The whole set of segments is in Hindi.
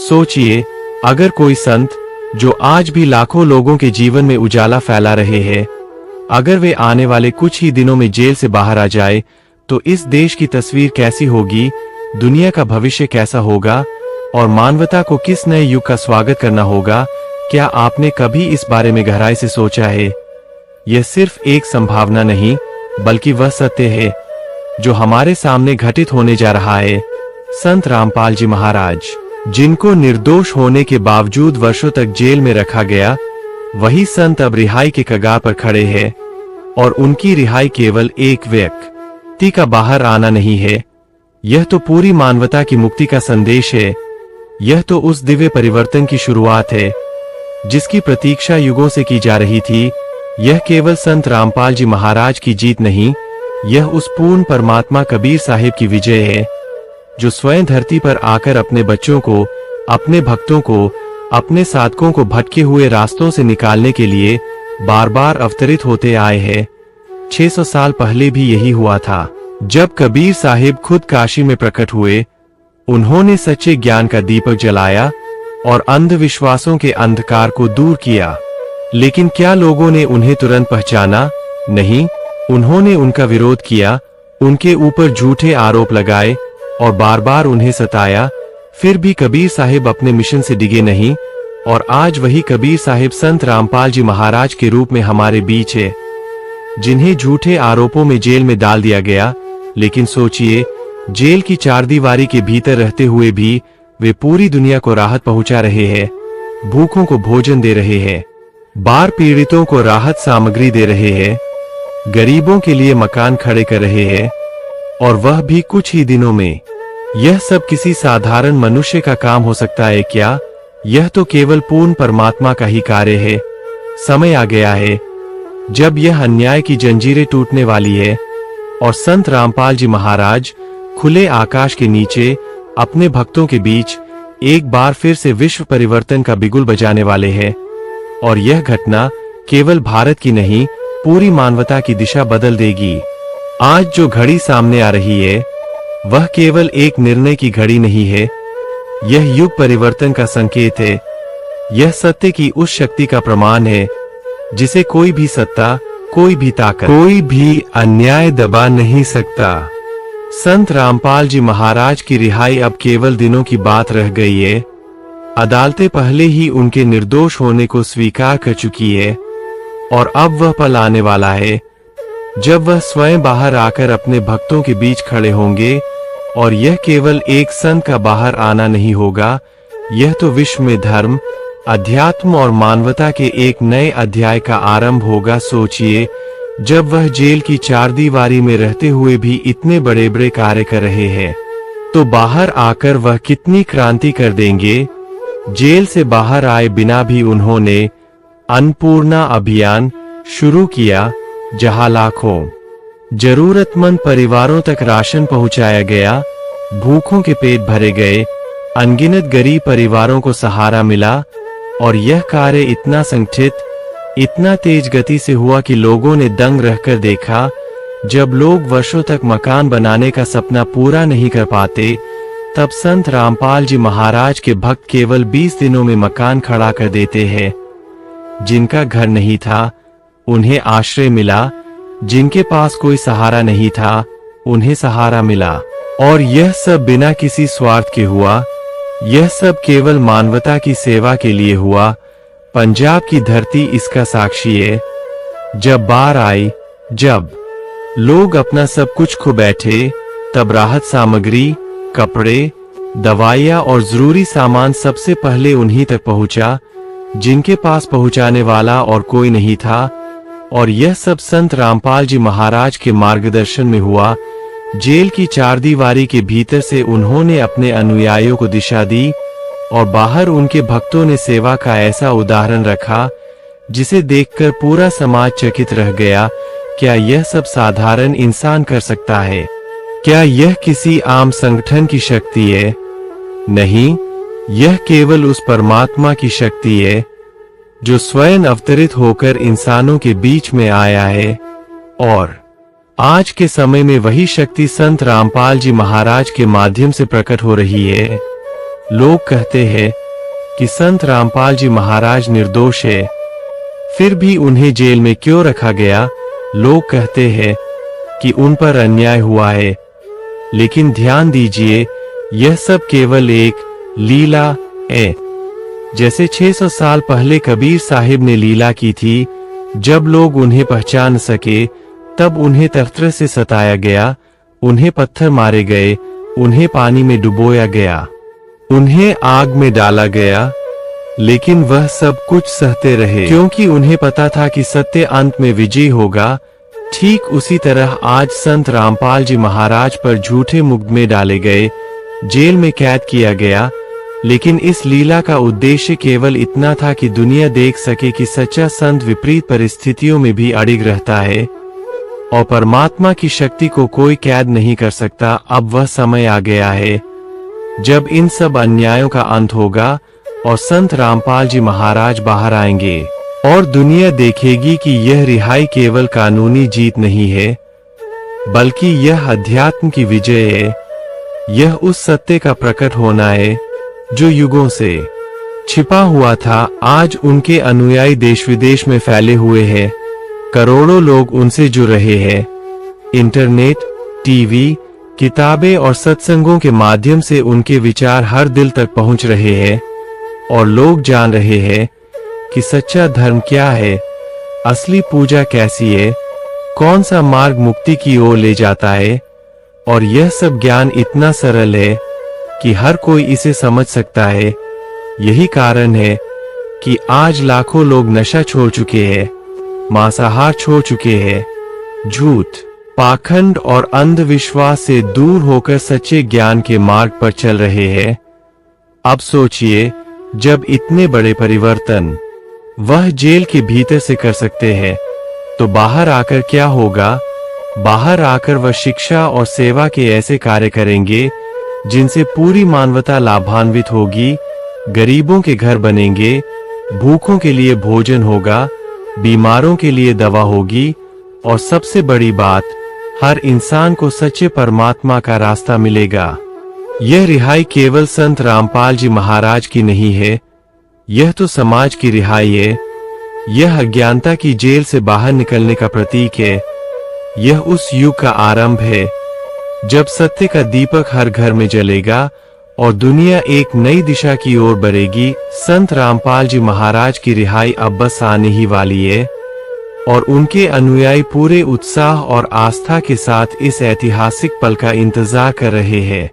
सोचिए, अगर कोई संत जो आज भी लाखों लोगों के जीवन में उजाला फैला रहे हैं, अगर वे आने वाले कुछ ही दिनों में जेल से बाहर आ जाए, तो इस देश की तस्वीर कैसी होगी, दुनिया का भविष्य कैसा होगा और मानवता को किस नए युग का स्वागत करना होगा। क्या आपने कभी इस बारे में गहराई से सोचा है? यह सिर्फ एक संभावना नहीं, बल्कि वह सत्य है जो हमारे सामने घटित होने जा रहा है। संत रामपाल जी महाराज, जिनको निर्दोष होने के बावजूद वर्षों तक जेल में रखा गया, वही संत अब रिहाई के कगार पर खड़े हैं। और उनकी रिहाई केवल एक व्यक्ति का बाहर आना नहीं है, यह तो पूरी मानवता की मुक्ति का संदेश है। यह तो उस दिव्य परिवर्तन की शुरुआत है जिसकी प्रतीक्षा युगों से की जा रही थी। यह केवल संत रामपाल जी महाराज की जीत नहीं, यह उस पूर्ण परमात्मा कबीर साहिब की विजय है, जो स्वयं धरती पर आकर अपने बच्चों को, अपने भक्तों को, अपने साधकों को भटके हुए रास्तों से निकालने के लिए बार बार अवतरित होते आए हैं। 600 साल पहले भी यही हुआ था, जब कबीर साहिब खुद काशी में प्रकट हुए। उन्होंने सच्चे ज्ञान का दीपक जलाया और अंधविश्वासों के अंधकार को दूर किया। लेकिन क्या लोगों ने उन्हें तुरंत पहचाना? नहीं, उन्होंने उनका विरोध किया, उनके ऊपर झूठे आरोप लगाए और बार बार उन्हें सताया। फिर भी कबीर साहिब अपने मिशन से डिगे नहीं, और आज वही कबीर साहिब संत रामपाल जी महाराज के रूप में हमारे बीच है, जिन्हें झूठे आरोपों में जेल में डाल दिया गया। लेकिन सोचिए, जेल की चारदीवारी के भीतर रहते हुए भी वे पूरी दुनिया को राहत पहुंचा रहे हैं, भूखों को भोजन दे रहे हैं, बाढ़ पीड़ितों को राहत सामग्री दे रहे हैं, गरीबों के लिए मकान खड़े कर रहे हैं, और वह भी कुछ ही दिनों में। यह सब किसी साधारण मनुष्य का काम हो सकता है क्या? यह तो केवल पूर्ण परमात्मा का ही कार्य है। समय आ गया है जब यह अन्याय की जंजीरें टूटने वाली है और संत रामपाल जी महाराज खुले आकाश के नीचे अपने भक्तों के बीच एक बार फिर से विश्व परिवर्तन का बिगुल बजाने वाले हैं। और यह घटना केवल भारत की नहीं, पूरी मानवता की दिशा बदल देगी। आज जो घड़ी सामने आ रही है, वह केवल एक निर्णय की घड़ी नहीं है, यह युग परिवर्तन का संकेत है। यह सत्य की उस शक्ति का प्रमाण है जिसे कोई भी सत्ता, कोई भी ताकत, कोई भी अन्याय दबा नहीं सकता। संत रामपाल जी महाराज की रिहाई अब केवल दिनों की बात रह गई है। अदालतें पहले ही उनके निर्दोष होने को स्वीकार कर चुकी है, और अब वह पल आने वाला है जब वह स्वयं बाहर आकर अपने भक्तों के बीच खड़े होंगे। और यह केवल एक संत का बाहर आना नहीं होगा, यह तो विश्व में धर्म, अध्यात्म और मानवता के एक नए अध्याय का आरंभ होगा। सोचिए, जब वह जेल की चारदीवारी में रहते हुए भी इतने बड़े बड़े कार्य कर रहे हैं, तो बाहर आकर वह कितनी क्रांति कर देंगे। जेल से बाहर आए बिना भी उन्होंने अन्नपूर्णा अभियान शुरू किया, जहां लाखों जरूरतमंद परिवारों तक राशन पहुंचाया गया, भूखों के पेट भरे गए, अनगिनत गरीब परिवारों को सहारा मिला। और यह कार्य इतना संगठित, इतना तेज गति से हुआ कि लोगों ने दंग रहकर देखा। जब लोग वर्षों तक मकान बनाने का सपना पूरा नहीं कर पाते, तब संत रामपाल जी महाराज के भक्त केवल 20 दिनों में मकान खड़ा कर देते हैं। जिनका घर नहीं था, उन्हें आश्रय मिला। जिनके पास कोई सहारा नहीं था, उन्हें सहारा मिला। और यह सब बिना किसी स्वार्थ के हुआ, यह सब केवल मानवता की सेवा के लिए हुआ। पंजाब की धरती इसका साक्षी है। जब बाढ़ आई, जब लोग अपना सब कुछ खो बैठे, तब राहत सामग्री, कपड़े, दवाइयाँ और जरूरी सामान सबसे पहले उन्हीं तक पहुंचा जिनके पास पहुंचाने वाला और कोई नहीं था। और यह सब संत रामपाल जी महाराज के मार्गदर्शन में हुआ। जेल की चारदीवारी के भीतर से उन्होंने अपने अनुयायियों को दिशा दी, और बाहर उनके भक्तों ने सेवा का ऐसा उदाहरण रखा जिसे देखकर पूरा समाज चकित रह गया। क्या यह सब साधारण इंसान कर सकता है? क्या यह किसी आम संगठन की शक्ति है? नहीं, यह केवल उस परमात्मा की शक्ति है जो स्वयं अवतरित होकर इंसानों के बीच में आया है। और आज के समय में वही शक्ति संत रामपाल जी महाराज के माध्यम से प्रकट हो रही है। लोग कहते हैं कि संत रामपाल जी महाराज निर्दोष है, फिर भी उन्हें जेल में क्यों रखा गया। लोग कहते हैं कि उन पर अन्याय हुआ है, लेकिन ध्यान दीजिए, यह सब केवल एक लीला है। जैसे 600 साल पहले कबीर साहिब ने लीला की थी, जब लोग उन्हें पहचान सके तब उन्हें तरह से सताया गया, उन्हें पत्थर मारे गए, उन्हें पानी में डुबोया गया, उन्हें आग में डाला गया, लेकिन वह सब कुछ सहते रहे, क्योंकि उन्हें पता था कि सत्य अंत में विजयी होगा। ठीक उसी तरह आज संत रामपाल जी महाराज पर झूठे मुकदमे डाले गए, जेल में कैद किया गया, लेकिन इस लीला का उद्देश्य केवल इतना था कि दुनिया देख सके कि सच्चा संत विपरीत परिस्थितियों में भी अडिग रहता है और परमात्मा की शक्ति को कोई कैद नहीं कर सकता। अब वह समय आ गया है जब इन सब अन्यायों का अंत होगा और संत रामपाल जी महाराज बाहर आएंगे और दुनिया देखेगी कि यह रिहाई केवल कानूनी जीत नहीं है, बल्कि यह अध्यात्म की विजय है। यह उस सत्य का प्रकट होना है जो युगों से छिपा हुआ था। आज उनके अनुयायी देश विदेश में फैले हुए हैं, करोड़ों लोग उनसे जुड़ रहे हैं। इंटरनेट, टीवी, किताबें और सत्संगों के माध्यम से उनके विचार हर दिल तक पहुंच रहे हैं और लोग जान रहे हैं कि सच्चा धर्म क्या है, असली पूजा कैसी है, कौन सा मार्ग मुक्ति की ओर ले जाता है। और यह सब ज्ञान इतना सरल है कि हर कोई इसे समझ सकता है। यही कारण है कि आज लाखों लोग नशा छोड़ चुके हैं, मांसाहार छोड़ चुके हैं, झूठ, पाखंड और अंधविश्वास से दूर होकर सच्चे ज्ञान के मार्ग पर चल रहे हैं। अब सोचिए, जब इतने बड़े परिवर्तन वह जेल के भीतर से कर सकते हैं, तो बाहर आकर क्या होगा। बाहर आकर वह शिक्षा और सेवा के ऐसे कार्य करेंगे जिनसे पूरी मानवता लाभान्वित होगी। गरीबों के घर बनेंगे, भूखों के लिए भोजन होगा, बीमारों के लिए दवा होगी और सबसे बड़ी बात, हर इंसान को सच्चे परमात्मा का रास्ता मिलेगा। यह रिहाई केवल संत रामपाल जी महाराज की नहीं है, यह तो समाज की रिहाई है। यह अज्ञानता की जेल से बाहर निकलने का प्रतीक है। यह उस युग का आरंभ है जब सत्य का दीपक हर घर में जलेगा और दुनिया एक नई दिशा की ओर बढ़ेगी। संत रामपाल जी महाराज की रिहाई अब बस आने ही वाली है और उनके अनुयायी पूरे उत्साह और आस्था के साथ इस ऐतिहासिक पल का इंतजार कर रहे हैं।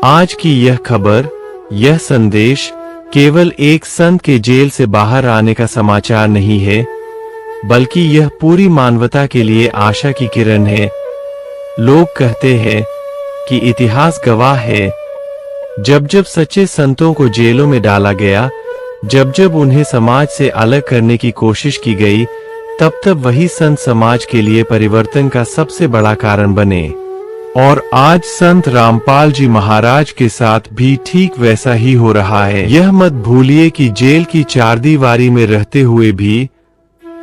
आज की यह खबर, यह संदेश केवल एक संत के जेल से बाहर आने का समाचार नहीं है, बल्कि यह पूरी मानवता के लिए आशा की किरण है। लोग कहते हैं कि इतिहास गवाह है, जब जब सच्चे संतों को जेलों में डाला गया, जब जब उन्हें समाज से अलग करने की कोशिश की गई, तब तब वही संत समाज के लिए परिवर्तन का सबसे बड़ा कारण बने। और आज संत रामपाल जी महाराज के साथ भी ठीक वैसा ही हो रहा है। यह मत भूलिए कि जेल की चारदीवारी में रहते हुए भी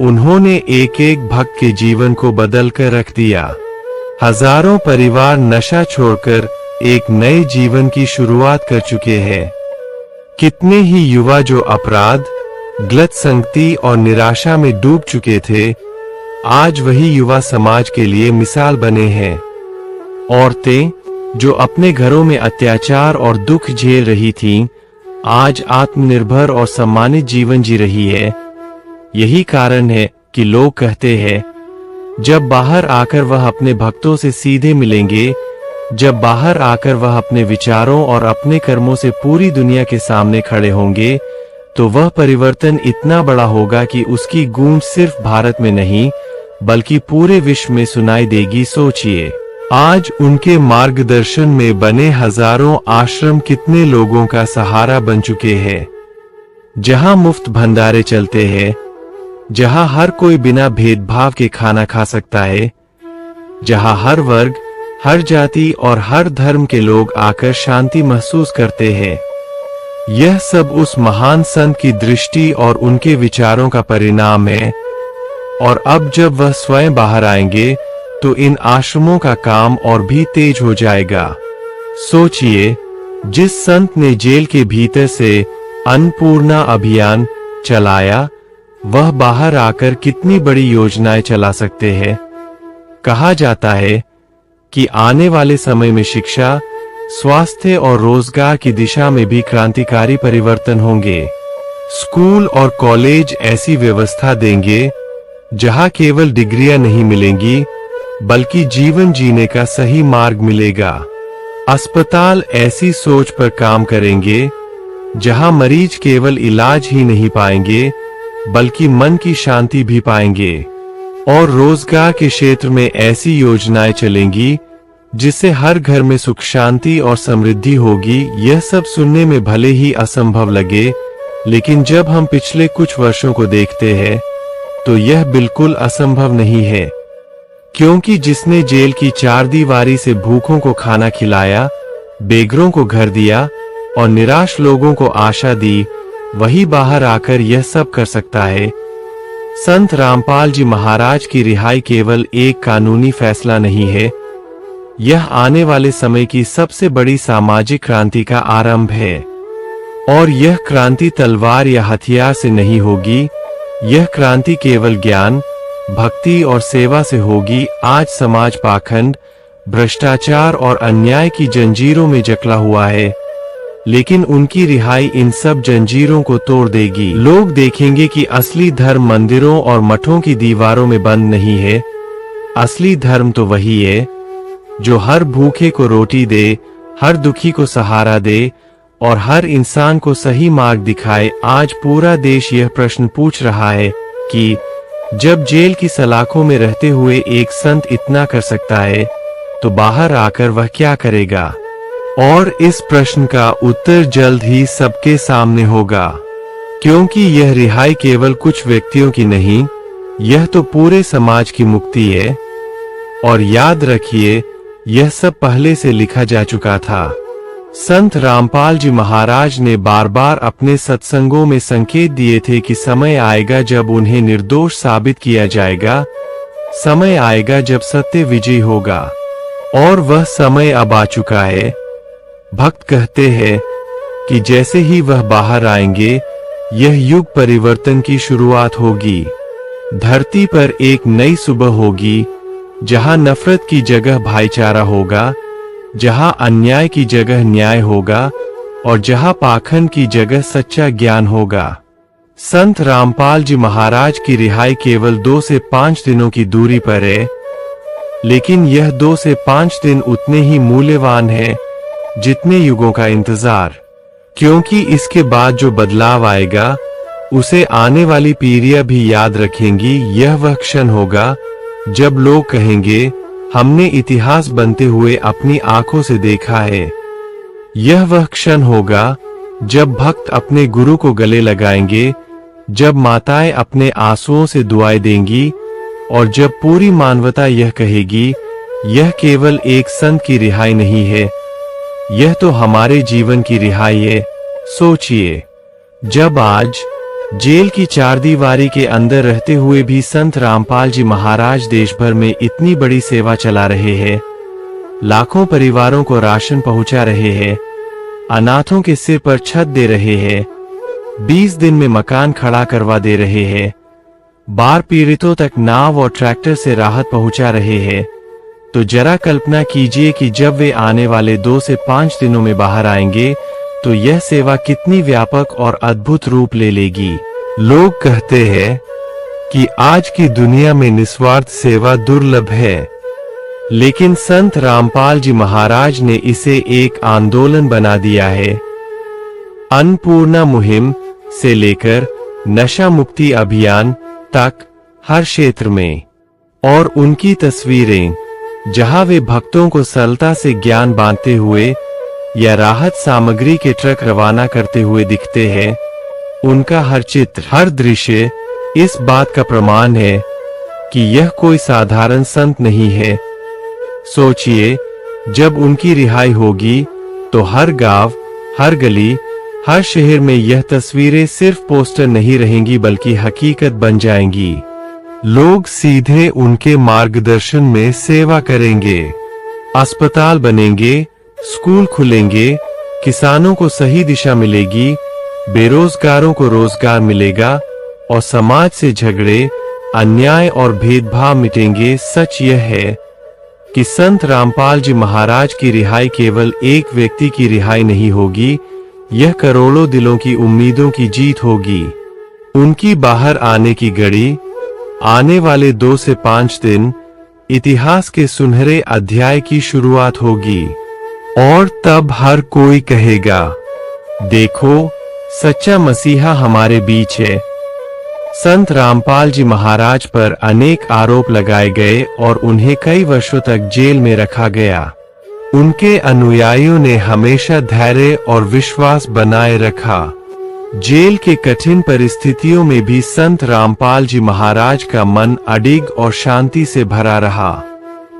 उन्होंने एक एक भक्त के जीवन को बदल कर रख दिया। हजारों परिवार नशा छोड़कर एक नए जीवन की शुरुआत कर चुके हैं। कितने ही युवा जो अपराध, गलत संगति और निराशा में डूब चुके थे, आज वही युवा समाज के लिए मिसाल बने हैं। औरतें जो अपने घरों में अत्याचार और दुख झेल रही थीं, आज आत्मनिर्भर और सम्मानित जीवन जी रही है। यही कारण है कि लोग कहते हैं, जब बाहर आकर वह अपने भक्तों से सीधे मिलेंगे, जब बाहर आकर वह अपने विचारों और अपने कर्मों से पूरी दुनिया के सामने खड़े होंगे, तो वह परिवर्तन इतना बड़ा होगा कि उसकी गूंज सिर्फ भारत में नहीं, बल्कि पूरे विश्व में सुनाई देगी। सोचिए, आज उनके मार्गदर्शन में बने हजारों आश्रम कितने लोगों का सहारा बन चुके हैं। जहां मुफ्त भंडारे चलते हैं, जहां हर कोई बिना भेदभाव के खाना खा सकता है, जहां हर वर्ग, हर जाति और हर धर्म के लोग आकर शांति महसूस करते हैं। यह सब उस महान संत की दृष्टि और उनके विचारों का परिणाम है। और अब जब वह स्वयं बाहर आएंगे, तो इन आश्रमों का काम और भी तेज हो जाएगा। सोचिए, जिस संत ने जेल के भीतर से अन्नपूर्णा अभियान चलाया, वह बाहर आकर कितनी बड़ी योजनाएं चला सकते हैं। कहा जाता है कि आने वाले समय में शिक्षा, स्वास्थ्य और रोजगार की दिशा में भी क्रांतिकारी परिवर्तन होंगे। स्कूल और कॉलेज ऐसी व्यवस्था देंगे जहां केवल डिग्रियां नहीं मिलेंगी, बल्कि जीवन जीने का सही मार्ग मिलेगा। अस्पताल ऐसी सोच पर काम करेंगे जहां मरीज केवल इलाज ही नहीं पाएंगे, बल्कि मन की शांति भी पाएंगे। और रोजगार के क्षेत्र में ऐसी योजनाएं चलेंगी जिससे हर घर में सुख, शांति और समृद्धि होगी। यह सब सुनने में भले ही असंभव लगे, लेकिन जब हम पिछले कुछ वर्षों को देखते हैं तो यह बिल्कुल असंभव नहीं है, क्योंकि जिसने जेल की चारदीवारी से भूखों को खाना खिलाया, बेघरों को घर दिया और निराश लोगों को आशा दी, वही बाहर आकर यह सब कर सकता है। संत रामपाल जी महाराज की रिहाई केवल एक कानूनी फैसला नहीं है, यह आने वाले समय की सबसे बड़ी सामाजिक क्रांति का आरंभ है। और यह क्रांति तलवार या हथियार से नहीं होगी, यह क्रांति केवल ज्ञान, भक्ति और सेवा से होगी। आज समाज पाखंड, भ्रष्टाचार और अन्याय की जंजीरों में जकड़ा हुआ है, लेकिन उनकी रिहाई इन सब जंजीरों को तोड़ देगी। लोग देखेंगे कि असली धर्म मंदिरों और मठों की दीवारों में बंद नहीं है। असली धर्म तो वही है जो हर भूखे को रोटी दे, हर दुखी को सहारा दे और हर इंसान को सही मार्ग दिखाए। आज पूरा देश यह प्रश्न पूछ रहा है कि जब जेल की सलाखों में रहते हुए एक संत इतना कर सकता है, तो बाहर आकर वह क्या करेगा? और इस प्रश्न का उत्तर जल्द ही सबके सामने होगा, क्योंकि यह रिहाई केवल कुछ व्यक्तियों की नहीं, यह तो पूरे समाज की मुक्ति है। और याद रखिए, यह सब पहले से लिखा जा चुका था। संत रामपाल जी महाराज ने बार बार अपने सत्संगों में संकेत दिए थे कि समय आएगा जब उन्हें निर्दोष साबित किया जाएगा, समय आएगा जब सत्य विजयी होगा, और वह समय अब आ चुका है। भक्त कहते हैं कि जैसे ही वह बाहर आएंगे, यह युग परिवर्तन की शुरुआत होगी। धरती पर एक नई सुबह होगी, जहां नफरत की जगह भाईचारा होगा, जहां अन्याय की जगह न्याय होगा और जहां पाखंड की जगह सच्चा ज्ञान होगा। संत रामपाल जी महाराज की रिहाई केवल 2 से 5 दिनों की दूरी पर है, लेकिन यह 2 से 5 दिन उतने ही मूल्यवान है जितने युगों का इंतजार, क्योंकि इसके बाद जो बदलाव आएगा उसे आने वाली पीढ़ियां भी याद रखेंगी। यह वह क्षण होगा जब लोग कहेंगे, हमने इतिहास बनते हुए अपनी आंखों से देखा है। यह वह क्षण होगा जब भक्त अपने गुरु को गले लगाएंगे, जब माताएं अपने आंसुओं से दुआएं देंगी और जब पूरी मानवता यह कहेगी, यह केवल एक संत की रिहाई नहीं है, यह तो हमारे जीवन की रिहाई है। सोचिए, जब आज जेल की चारदीवारी के अंदर रहते हुए भी संत रामपाल जी महाराज देश भर में इतनी बड़ी सेवा चला रहे हैं, लाखों परिवारों को राशन पहुंचा रहे हैं, अनाथों के सिर पर छत दे रहे हैं, 20 दिन में मकान खड़ा करवा दे रहे हैं, बाढ़ पीड़ितों तक नाव और ट्रैक्टर से राहत पहुंचा रहे हैं, तो जरा कल्पना कीजिए कि जब वे आने वाले 2 से 5 दिनों में बाहर आएंगे, तो यह सेवा कितनी व्यापक और अद्भुत रूप ले लेगी। लोग कहते हैं कि आज की दुनिया में निस्वार्थ सेवा दुर्लभ है, लेकिन संत रामपाल जी महाराज ने इसे एक आंदोलन बना दिया है। अन्नपूर्णा मुहिम से लेकर नशा मुक्ति अभियान तक हर क्षेत्र में, और उनकी तस्वीरें जहां वे भक्तों को सरलता से ज्ञान बांटते हुए या राहत सामग्री के ट्रक रवाना करते हुए दिखते हैं, उनका हर चित्र, हर दृश्य इस बात का प्रमाण है कि यह कोई साधारण संत नहीं है। सोचिए, जब उनकी रिहाई होगी तो हर गांव, हर गली, हर शहर में यह तस्वीरें सिर्फ पोस्टर नहीं रहेंगी, बल्कि हकीकत बन जाएंगी। लोग सीधे उनके मार्गदर्शन में सेवा करेंगे, अस्पताल बनेंगे, स्कूल खुलेंगे, किसानों को सही दिशा मिलेगी, बेरोजगारों को रोजगार मिलेगा और समाज से झगड़े, अन्याय और भेदभाव मिटेंगे। सच यह है कि संत रामपाल जी महाराज की रिहाई केवल एक व्यक्ति की रिहाई नहीं होगी, यह करोड़ों दिलों की उम्मीदों की जीत होगी। उनकी बाहर आने की घड़ी आने वाले 2 से 5 दिन इतिहास के सुनहरे अध्याय की शुरुआत होगी और तब हर कोई कहेगा, देखो सच्चा मसीहा हमारे बीच है। संत रामपाल जी महाराज पर अनेक आरोप लगाए गए और उन्हें कई वर्षों तक जेल में रखा गया। उनके अनुयायियों ने हमेशा धैर्य और विश्वास बनाए रखा। जेल के कठिन परिस्थितियों में भी संत रामपाल जी महाराज का मन अडिग और शांति से भरा रहा।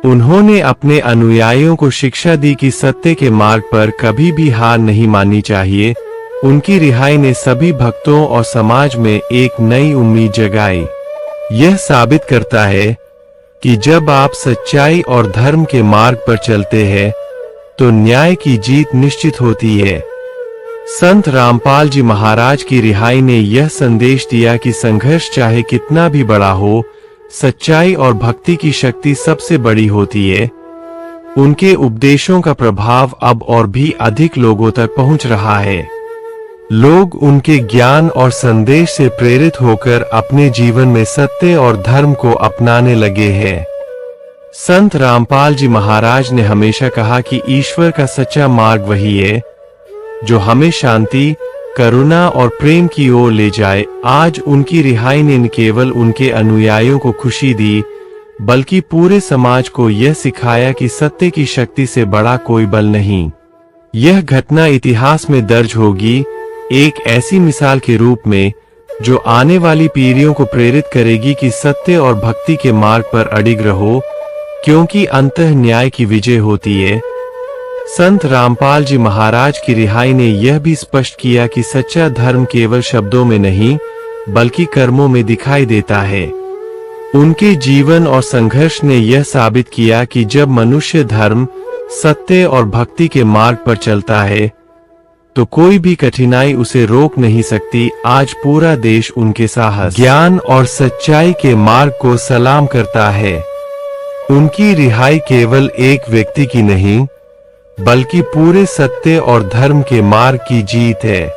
उन्होंने अपने अनुयायियों को शिक्षा दी कि सत्य के मार्ग पर कभी भी हार नहीं माननी चाहिए। उनकी रिहाई ने सभी भक्तों और समाज में एक नई उम्मीद जगाई। यह साबित करता है कि जब आप सच्चाई और धर्म के मार्ग पर चलते हैं तो न्याय की जीत निश्चित होती है। संत रामपाल जी महाराज की रिहाई ने यह संदेश दिया कि संघर्ष चाहे कितना भी बड़ा हो, सच्चाई और भक्ति की शक्ति सबसे बड़ी होती है। उनके उपदेशों का प्रभाव अब और भी अधिक लोगों तक पहुंच रहा है। लोग उनके ज्ञान और संदेश से प्रेरित होकर अपने जीवन में सत्य और धर्म को अपनाने लगे हैं। संत रामपाल जी महाराज ने हमेशा कहा कि ईश्वर का सच्चा मार्ग वही है जो हमें शांति, करुणा और प्रेम की ओर ले जाए। आज उनकी रिहाई ने न केवल उनके अनुयायियों को खुशी दी, बल्कि पूरे समाज को यह सिखाया कि सत्य की शक्ति से बड़ा कोई बल नहीं। यह घटना इतिहास में दर्ज होगी, एक ऐसी मिसाल के रूप में जो आने वाली पीढ़ियों को प्रेरित करेगी कि सत्य और भक्ति के मार्ग पर अडिग रहो, क्योंकि अंततः न्याय की विजय होती है। संत रामपाल जी महाराज की रिहाई ने यह भी स्पष्ट किया कि सच्चा धर्म केवल शब्दों में नहीं, बल्कि कर्मों में दिखाई देता है। उनके जीवन और संघर्ष ने यह साबित किया कि जब मनुष्य धर्म, सत्य और भक्ति के मार्ग पर चलता है तो कोई भी कठिनाई उसे रोक नहीं सकती। आज पूरा देश उनके साहस, ज्ञान और सच्चाई के मार्ग को सलाम करता है। उनकी रिहाई केवल एक व्यक्ति की नहीं, बल्कि पूरे सत्य और धर्म के मार्ग की जीत है।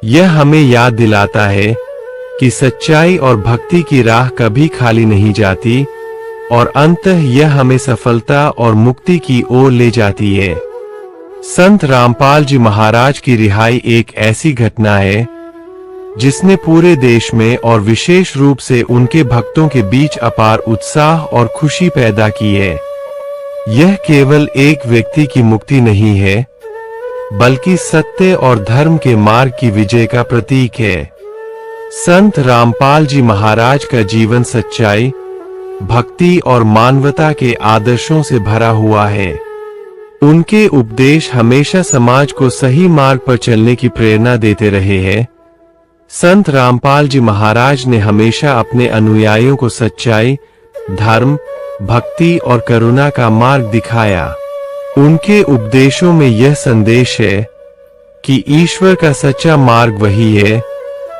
यह हमें याद दिलाता है कि सच्चाई और भक्ति की राह कभी खाली नहीं जाती और अंततः यह हमें सफलता और मुक्ति की ओर ले जाती है। संत रामपाल जी महाराज की रिहाई एक ऐसी घटना है जिसने पूरे देश में और विशेष रूप से उनके भक्तों के बीच अपार उत्साह और खुशी पैदा की है। यह केवल एक व्यक्ति की मुक्ति नहीं है, बल्कि सत्य और धर्म के मार्ग की विजय का प्रतीक है। संत रामपाल जी महाराज का जीवन सच्चाई, भक्ति और मानवता के आदर्शों से भरा हुआ है। उनके उपदेश हमेशा समाज को सही मार्ग पर चलने की प्रेरणा देते रहे हैं। संत रामपाल जी महाराज ने हमेशा अपने अनुयायियों को सच्चाई, धर्म, भक्ति और करुणा का मार्ग दिखाया। उनके उपदेशों में यह संदेश है कि ईश्वर का सच्चा मार्ग वही है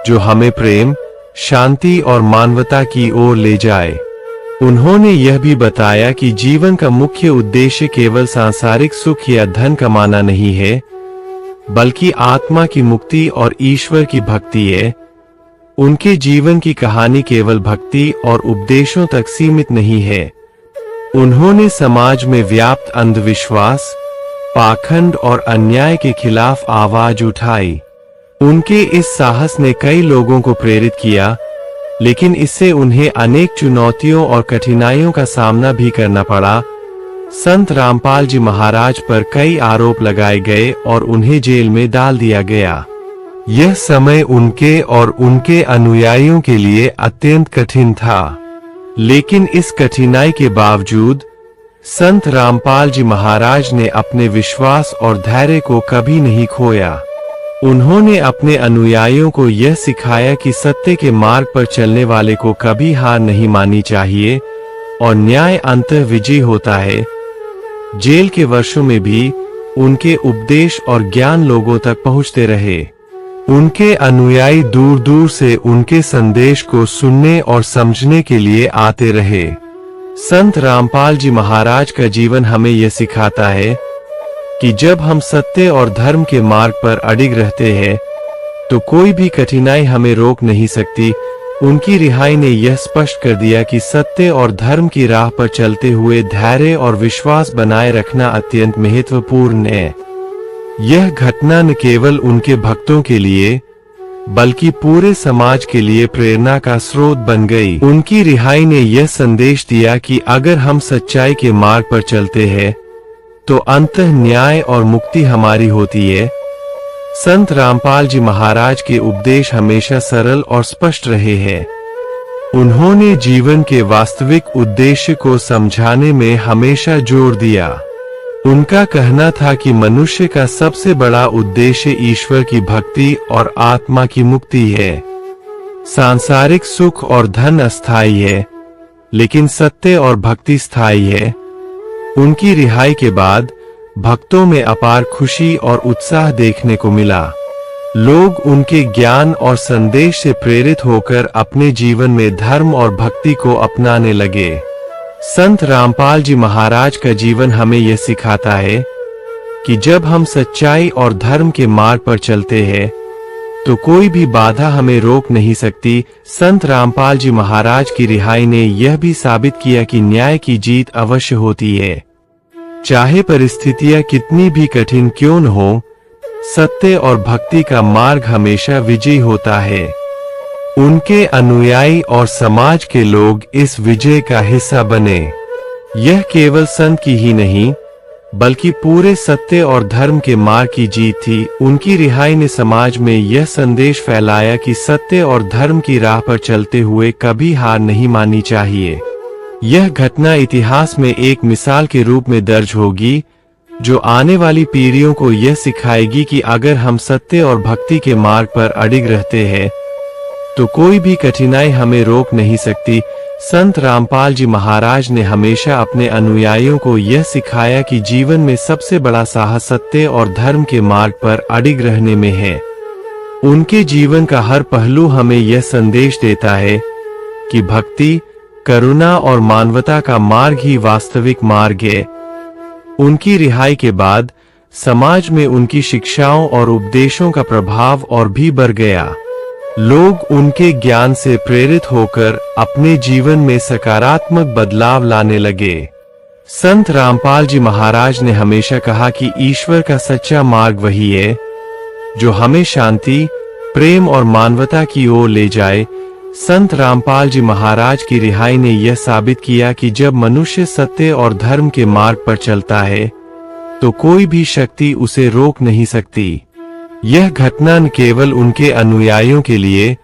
जो हमें प्रेम, शांति और मानवता की ओर ले जाए। उन्होंने यह भी बताया कि जीवन का मुख्य उद्देश्य केवल सांसारिक सुख या धन कमाना नहीं है, बल्कि आत्मा की मुक्ति और ईश्वर की भक्ति है। उनके जीवन की कहानी केवल भक्ति और उपदेशों तक सीमित नहीं है। उन्होंने समाज में व्याप्त अंधविश्वास, पाखंड और अन्याय के खिलाफ आवाज उठाई। उनके इस साहस ने कई लोगों को प्रेरित किया, लेकिन इससे उन्हें अनेक चुनौतियों और कठिनाइयों का सामना भी करना पड़ा। संत रामपाल जी महाराज पर कई आरोप लगाए गए और उन्हें जेल में डाल दिया गया। यह समय उनके और उनके अनुयायियों के लिए अत्यंत कठिन था, लेकिन इस कठिनाई के बावजूद संत रामपाल जी महाराज ने अपने विश्वास और धैर्य को कभी नहीं खोया। उन्होंने अपने अनुयायियों को यह सिखाया कि सत्य के मार्ग पर चलने वाले को कभी हार नहीं माननी चाहिए और न्याय अंततः विजयी होता है। जेल के वर्षों में भी उनके उपदेश और ज्ञान लोगों तक पहुंचते रहे। उनके अनुयायी दूर दूर से उनके संदेश को सुनने और समझने के लिए आते रहे। संत रामपाल जी महाराज का जीवन हमें यह सिखाता है कि जब हम सत्य और धर्म के मार्ग पर अडिग रहते हैं तो कोई भी कठिनाई हमें रोक नहीं सकती। उनकी रिहाई ने यह स्पष्ट कर दिया कि सत्य और धर्म की राह पर चलते हुए धैर्य और विश्वास बनाए रखना अत्यंत महत्वपूर्ण है। यह घटना न केवल उनके भक्तों के लिए बल्कि पूरे समाज के लिए प्रेरणा का स्रोत बन गई। उनकी रिहाई ने यह संदेश दिया कि अगर हम सच्चाई के मार्ग पर चलते हैं तो अंततः न्याय और मुक्ति हमारी होती है। संत रामपाल जी महाराज के उपदेश हमेशा सरल और स्पष्ट रहे हैं। उन्होंने जीवन के वास्तविक उद्देश्य को समझाने में हमेशा जोर दिया। उनका कहना था कि मनुष्य का सबसे बड़ा उद्देश्य ईश्वर की भक्ति और आत्मा की मुक्ति है। सांसारिक सुख और धन अस्थायी है, लेकिन सत्य और भक्ति स्थायी है। उनकी रिहाई के बाद भक्तों में अपार खुशी और उत्साह देखने को मिला। लोग उनके ज्ञान और संदेश से प्रेरित होकर अपने जीवन में धर्म और भक्ति को अपनाने लगे। संत रामपाल जी महाराज का जीवन हमें यह सिखाता है कि जब हम सच्चाई और धर्म के मार्ग पर चलते हैं तो कोई भी बाधा हमें रोक नहीं सकती। संत रामपाल जी महाराज की रिहाई ने यह भी साबित किया कि न्याय की जीत अवश्य होती है। चाहे परिस्थितियां कितनी भी कठिन क्यों न हो, सत्य और भक्ति का मार्ग हमेशा विजयी होता है। उनके अनुयायी और समाज के लोग इस विजय का हिस्सा बने। यह केवल संत की ही नहीं बल्कि पूरे सत्य और धर्म के मार्ग की जीत थी। उनकी रिहाई ने समाज में यह संदेश फैलाया कि सत्य और धर्म की राह पर चलते हुए कभी हार नहीं माननी चाहिए। यह घटना इतिहास में एक मिसाल के रूप में दर्ज होगी जो आने वाली पीढ़ियों को यह सिखाएगी कि अगर हम सत्य और भक्ति के मार्ग पर अडिग रहते हैं तो कोई भी कठिनाई हमें रोक नहीं सकती। संत रामपाल जी महाराज ने हमेशा अपने अनुयायियों को यह सिखाया कि जीवन में सबसे बड़ा साहस सत्य और धर्म के मार्ग पर अडिग रहने में है। उनके जीवन का हर पहलू हमें यह संदेश देता है कि भक्ति, करुणा और मानवता का मार्ग ही वास्तविक मार्ग है। उनकी रिहाई के बाद समाज में उनकी शिक्षाओं और उपदेशों का प्रभाव और भी बढ़ गया। लोग उनके ज्ञान से प्रेरित होकर अपने जीवन में सकारात्मक बदलाव लाने लगे। संत रामपाल जी महाराज ने हमेशा कहा कि ईश्वर का सच्चा मार्ग वही है जो हमें शांति, प्रेम और मानवता की ओर ले जाए। संत रामपाल जी महाराज की रिहाई ने यह साबित किया कि जब मनुष्य सत्य और धर्म के मार्ग पर चलता है तो कोई भी शक्ति उसे रोक नहीं सकती। यह घटना न केवल उनके अनुयायियों के लिए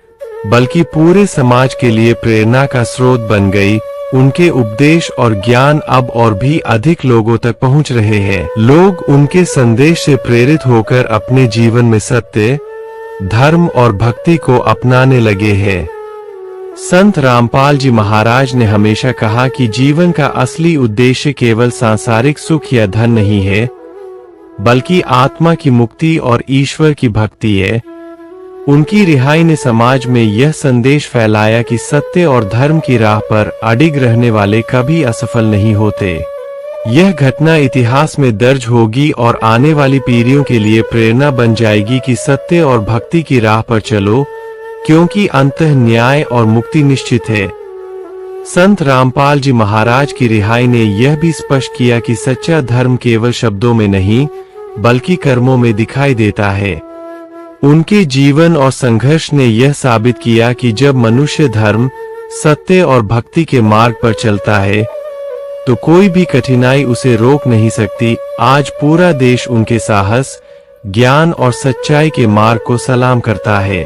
बल्कि पूरे समाज के लिए प्रेरणा का स्रोत बन गई। उनके उपदेश और ज्ञान अब और भी अधिक लोगों तक पहुंच रहे हैं। लोग उनके संदेश से प्रेरित होकर अपने जीवन में सत्य, धर्म और भक्ति को अपनाने लगे हैं। संत रामपाल जी महाराज ने हमेशा कहा कि जीवन का असली उद्देश्य केवल सांसारिक सुख या धन नहीं है बल्कि आत्मा की मुक्ति और ईश्वर की भक्ति है। उनकी रिहाई ने समाज में यह संदेश फैलाया कि सत्य और धर्म की राह पर अडिग रहने वाले कभी असफल नहीं होते। यह घटना इतिहास में दर्ज होगी और आने वाली पीढ़ियों के लिए प्रेरणा बन जाएगी कि सत्य और भक्ति की राह पर चलो, क्योंकि अंततः न्याय और मुक्ति निश्चित है। संत रामपाल जी महाराज की रिहाई ने यह भी स्पष्ट किया कि सच्चा धर्म केवल शब्दों में नहीं बल्कि कर्मों में दिखाई देता है। उनके जीवन और संघर्ष ने यह साबित किया कि जब मनुष्य धर्म, सत्य और भक्ति के मार्ग पर चलता है तो कोई भी कठिनाई उसे रोक नहीं सकती। आज पूरा देश उनके साहस, ज्ञान और सच्चाई के मार्ग को सलाम करता है।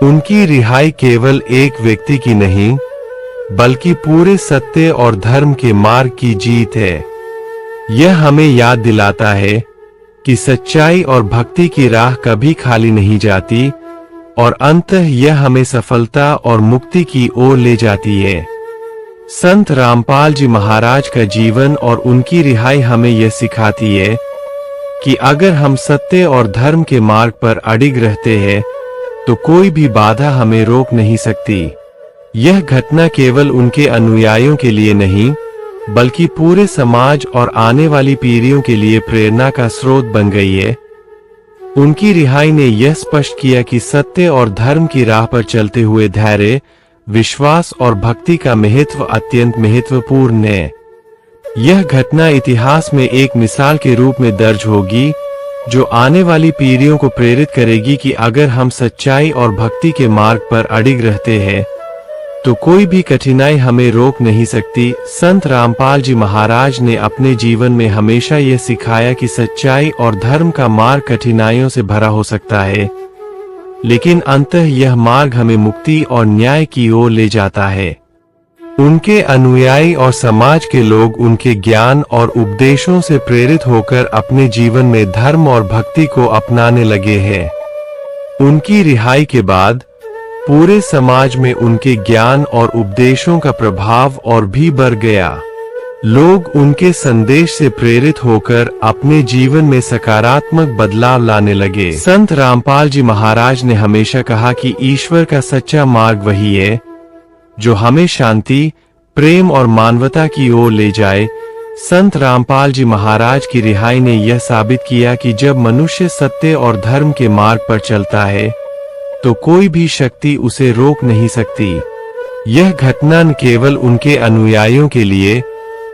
उनकी रिहाई केवल एक व्यक्ति की नहीं बल्कि पूरे सत्य और धर्म के मार्ग की जीत है। यह हमें याद दिलाता है कि सच्चाई और भक्ति की राह कभी खाली नहीं जाती और अंततः यह हमें सफलता और मुक्ति की ओर ले जाती है। संत रामपाल जी महाराज का जीवन और उनकी रिहाई हमें यह सिखाती है कि अगर हम सत्य और धर्म के मार्ग पर अडिग रहते हैं तो कोई भी बाधा हमें रोक नहीं सकती। यह घटना केवल उनके अनुयायियों के लिए नहीं बल्कि पूरे समाज और आने वाली पीढ़ियों के लिए प्रेरणा का स्रोत बन गई है। उनकी रिहाई ने यह स्पष्ट किया कि सत्य और धर्म की राह पर चलते हुए धैर्य, विश्वास और भक्ति का महत्व अत्यंत महत्वपूर्ण है। यह घटना इतिहास में एक मिसाल के रूप में दर्ज होगी जो आने वाली पीढ़ियों को प्रेरित करेगी कि अगर हम सच्चाई और भक्ति के मार्ग पर अडिग रहते हैं तो कोई भी कठिनाई हमें रोक नहीं सकती। संत रामपाल जी महाराज ने अपने जीवन में हमेशा यह सिखाया कि सच्चाई और धर्म का मार्ग कठिनाइयों से भरा हो सकता है, लेकिन अंततः यह मार्ग हमें मुक्ति और न्याय की ओर ले जाता है। उनके अनुयायी और समाज के लोग उनके ज्ञान और उपदेशों से प्रेरित होकर अपने जीवन में धर्म और भक्ति को अपनाने लगे हैं। उनकी रिहाई के बाद पूरे समाज में उनके ज्ञान और उपदेशों का प्रभाव और भी बढ़ गया। लोग उनके संदेश से प्रेरित होकर अपने जीवन में सकारात्मक बदलाव लाने लगे। संत रामपाल जी महाराज ने हमेशा कहा कि ईश्वर का सच्चा मार्ग वही है जो हमें शांति, प्रेम और मानवता की ओर ले जाए। संत रामपाल जी महाराज की रिहाई ने यह साबित किया कि जब मनुष्य सत्य और धर्म के मार्ग पर चलता है तो कोई भी शक्ति उसे रोक नहीं सकती। यह घटना न केवल उनके अनुयायियों के लिए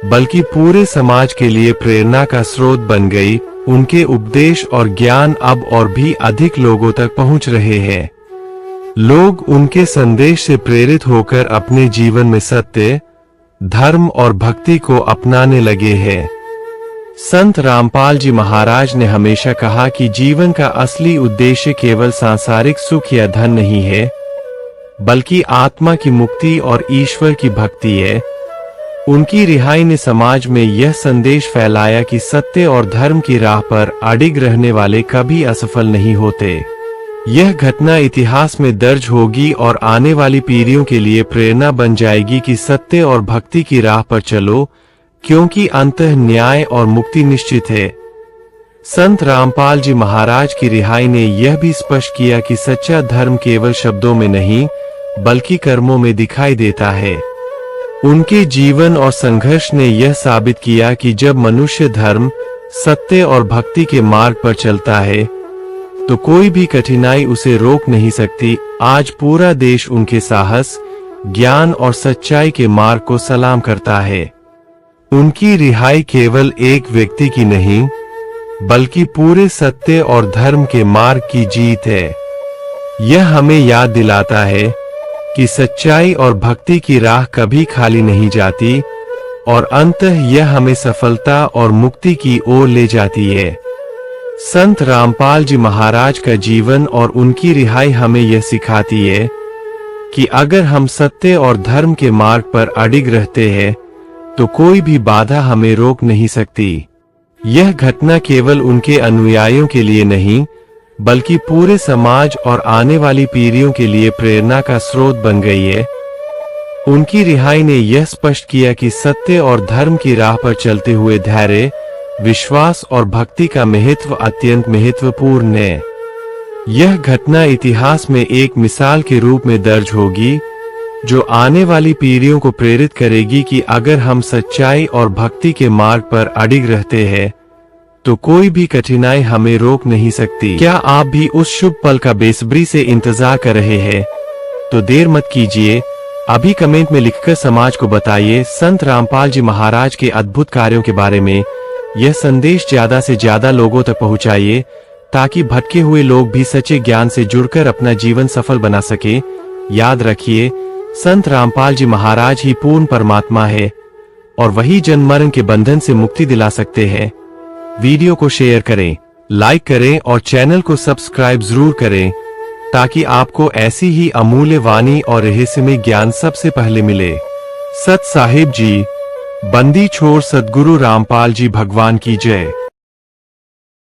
बल्कि पूरे समाज के लिए प्रेरणा का स्रोत बन गई। उनके उपदेश और ज्ञान अब और भी अधिक लोगों तक पहुंच रहे हैं। लोग उनके संदेश से प्रेरित होकर अपने जीवन में सत्य, धर्म और भक्ति को अपनाने लगे हैं। संत रामपाल जी महाराज ने हमेशा कहा कि जीवन का असली उद्देश्य केवल सांसारिक सुख या धन नहीं है, बल्कि आत्मा की मुक्ति और ईश्वर की भक्ति है। उनकी रिहाई ने समाज में यह संदेश फैलाया कि सत्य और धर्म की राह पर अडिग रहने वाले कभी असफल नहीं होते। यह घटना इतिहास में दर्ज होगी और आने वाली पीढ़ियों के लिए प्रेरणा बन जाएगी कि सत्य और भक्ति की राह पर चलो, क्योंकि अंततः न्याय और मुक्ति निश्चित है। संत रामपाल जी महाराज की रिहाई ने यह भी स्पष्ट किया कि सच्चा धर्म केवल शब्दों में नहीं बल्कि कर्मों में दिखाई देता है। उनके जीवन और संघर्ष ने यह साबित किया कि जब मनुष्य धर्म, सत्य और भक्ति के मार्ग पर चलता है तो कोई भी कठिनाई उसे रोक नहीं सकती। आज पूरा देश उनके साहस, ज्ञान और सच्चाई के मार्ग को सलाम करता है। उनकी रिहाई केवल एक व्यक्ति की नहीं बल्कि पूरे सत्य और धर्म के मार्ग की जीत है। यह हमें याद दिलाता है कि सच्चाई और भक्ति की राह कभी खाली नहीं जाती और अंततः यह हमें सफलता और मुक्ति की ओर ले जाती है। संत रामपाल जी महाराज का जीवन और उनकी रिहाई हमें यह सिखाती है कि अगर हम सत्य और धर्म के मार्ग पर अडिग रहते हैं तो कोई भी बाधा हमें रोक नहीं सकती। यह घटना केवल उनके अनुयायियों के लिए नहीं बल्कि पूरे समाज और आने वाली पीढ़ियों के लिए प्रेरणा का स्रोत बन गई है। उनकी रिहाई ने यह स्पष्ट किया कि सत्य और धर्म की राह पर चलते हुए धैर्य, विश्वास और भक्ति का महत्व अत्यंत महत्वपूर्ण है। यह घटना इतिहास में एक मिसाल के रूप में दर्ज होगी जो आने वाली पीढ़ियों को प्रेरित करेगी कि अगर हम सच्चाई और भक्ति के मार्ग पर अडिग रहते हैं तो कोई भी कठिनाई हमें रोक नहीं सकती। क्या आप भी उस शुभ पल का बेसब्री से इंतजार कर रहे हैं? तो देर मत कीजिए, अभी कमेंट में लिखकर समाज को बताइए संत रामपाल जी महाराज के अद्भुत कार्यों के बारे में। यह संदेश ज्यादा से ज्यादा लोगों तक पहुंचाइए ताकि भटके हुए लोग भी सच्चे ज्ञान से जुड़कर अपना जीवन सफल बना सके। याद रखिए, संत रामपाल जी महाराज ही पूर्ण परमात्मा है और वही जन्म मरण के बंधन से मुक्ति दिला सकते हैं। वीडियो को शेयर करें, लाइक करें और चैनल को सब्सक्राइब जरूर करें ताकि आपको ऐसी ही अमूल्य वाणी और रहस्यमय ज्ञान सबसे पहले मिले। सत साहिब जी, बंदी छोड़ सद्गुरु रामपाल जी भगवान की जय।